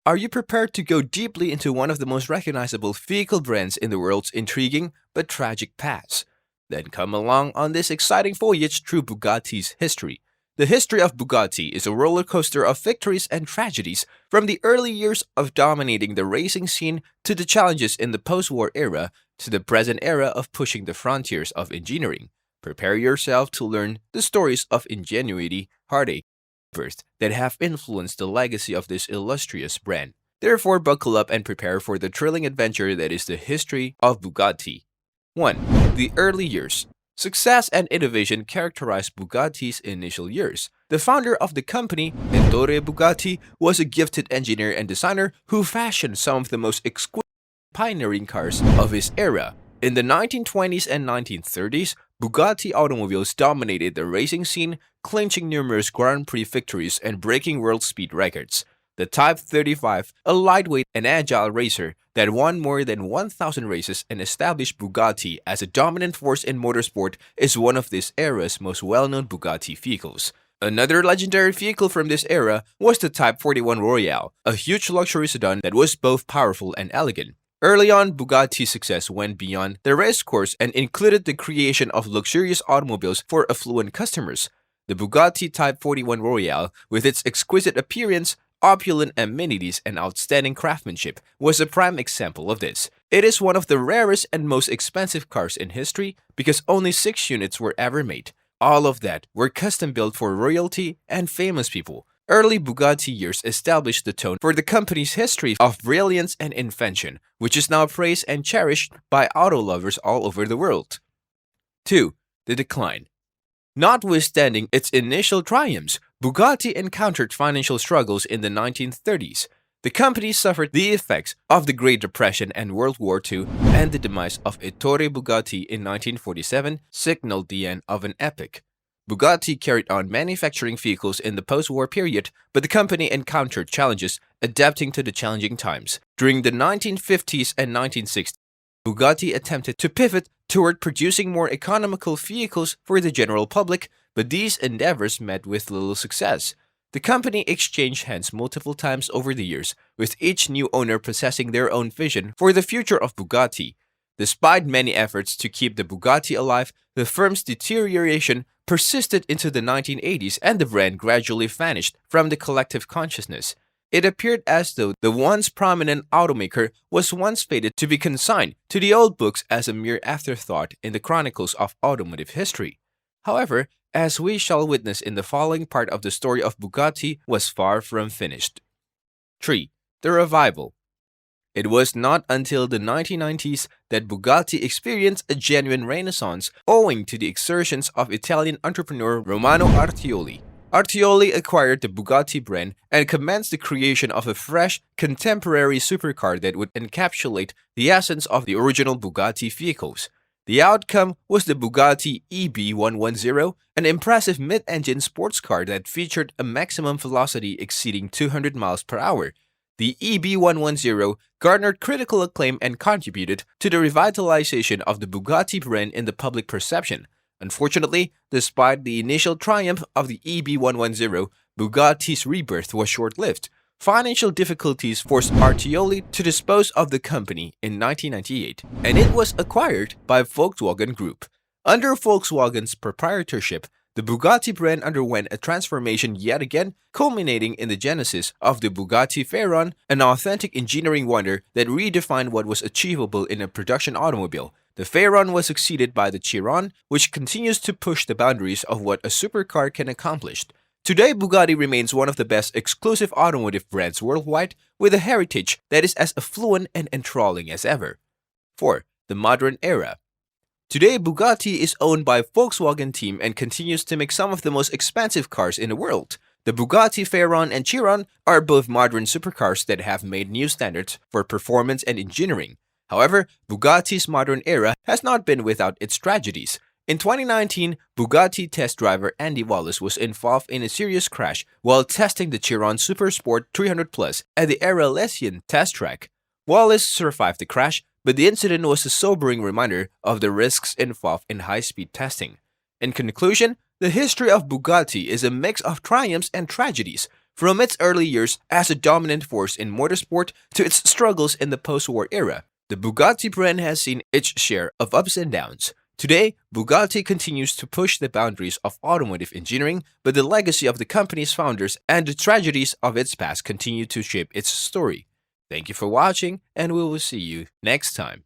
Are you prepared to go deeply into one of the most recognizable vehicle brands in the world's intriguing but tragic past? Then come along on this exciting voyage through Bugatti's history. The history of Bugatti is a roller coaster of victories and tragedies, from the early years of dominating the racing scene to the challenges in the post-war era to the present era of pushing the frontiers of engineering. Prepare yourself to learn the stories of ingenuity, heartache, birth that have influenced the legacy of this illustrious brand. Therefore, buckle up and prepare for the thrilling adventure that is the history of Bugatti. 1. The early years. Success and innovation characterized Bugatti's initial years. The founder of the company, Ettore Bugatti, was a gifted engineer and designer who fashioned some of the most exquisite pioneering cars of his era. In the 1920s and 1930s, Bugatti automobiles dominated the racing scene, clinching numerous Grand Prix victories and breaking world speed records. The Type 35, a lightweight and agile racer that won more than 1,000 races and established Bugatti as a dominant force in motorsport, is one of this era's most well-known Bugatti vehicles. Another legendary vehicle from this era was the Type 41 Royale, a huge luxury sedan that was both powerful and elegant. Early on, Bugatti's success went beyond the race course and included the creation of luxurious automobiles for affluent customers. The Bugatti Type 41 Royale, with its exquisite appearance, opulent amenities, and outstanding craftsmanship, was a prime example of this. It is one of the rarest and most expensive cars in history because only 6 units were ever made. All of that were custom built for royalty and famous people. Early Bugatti years established the tone for the company's history of brilliance and invention, which is now praised and cherished by auto lovers all over the world. 2. The decline. Notwithstanding its initial triumphs, Bugatti encountered financial struggles in the 1930s. The company suffered the effects of the Great Depression and World War II, and the demise of Ettore Bugatti in 1947 signaled the end of an epoch. Bugatti carried on manufacturing vehicles in the post-war period, but the company encountered challenges adapting to the challenging times. During the 1950s and 1960s, Bugatti attempted to pivot toward producing more economical vehicles for the general public, but these endeavors met with little success. The company exchanged hands multiple times over the years, with each new owner possessing their own vision for the future of Bugatti. Despite many efforts to keep the Bugatti alive, the firm's deterioration persisted into the 1980s and the brand gradually vanished from the collective consciousness. It appeared as though the once prominent automaker was once fated to be consigned to the old books as a mere afterthought in the chronicles of automotive history. However, as we shall witness in the following part of the story of Bugatti, was far from finished. 3. The revival. It was not until the 1990s that Bugatti experienced a genuine renaissance owing to the exertions of Italian entrepreneur Romano Artioli. Artioli acquired the Bugatti brand and commenced the creation of a fresh, contemporary supercar that would encapsulate the essence of the original Bugatti vehicles. The outcome was the Bugatti EB110, an impressive mid-engine sports car that featured a maximum velocity exceeding 200 miles per hour. The EB110 garnered critical acclaim and contributed to the revitalization of the Bugatti brand in the public perception. Unfortunately, despite the initial triumph of the EB110, Bugatti's rebirth was short-lived. Financial difficulties forced Artioli to dispose of the company in 1998, and it was acquired by Volkswagen Group. Under Volkswagen's proprietorship, the Bugatti brand underwent a transformation yet again, culminating in the genesis of the Bugatti Veyron, an authentic engineering wonder that redefined what was achievable in a production automobile. The Veyron was succeeded by the Chiron, which continues to push the boundaries of what a supercar can accomplish. Today, Bugatti remains one of the best exclusive automotive brands worldwide, with a heritage that is as affluent and enthralling as ever. 4. The modern era. Today, Bugatti is owned by Volkswagen team and continues to make some of the most expensive cars in the world. The Bugatti Veyron and Chiron are both modern supercars that have made new standards for performance and engineering. However, Bugatti's modern era has not been without its tragedies. In 2019, Bugatti test driver Andy Wallace was involved in a serious crash while testing the Chiron Supersport 300 Plus at the Arlesian test track. Wallace survived the crash, but the incident was a sobering reminder of the risks involved in high-speed testing. In conclusion, the history of Bugatti is a mix of triumphs and tragedies. From its early years as a dominant force in motorsport to its struggles in the post-war era, the Bugatti brand has seen its share of ups and downs. Today, Bugatti continues to push the boundaries of automotive engineering, but the legacy of the company's founders and the tragedies of its past continue to shape its story. Thank you for watching, and we will see you next time.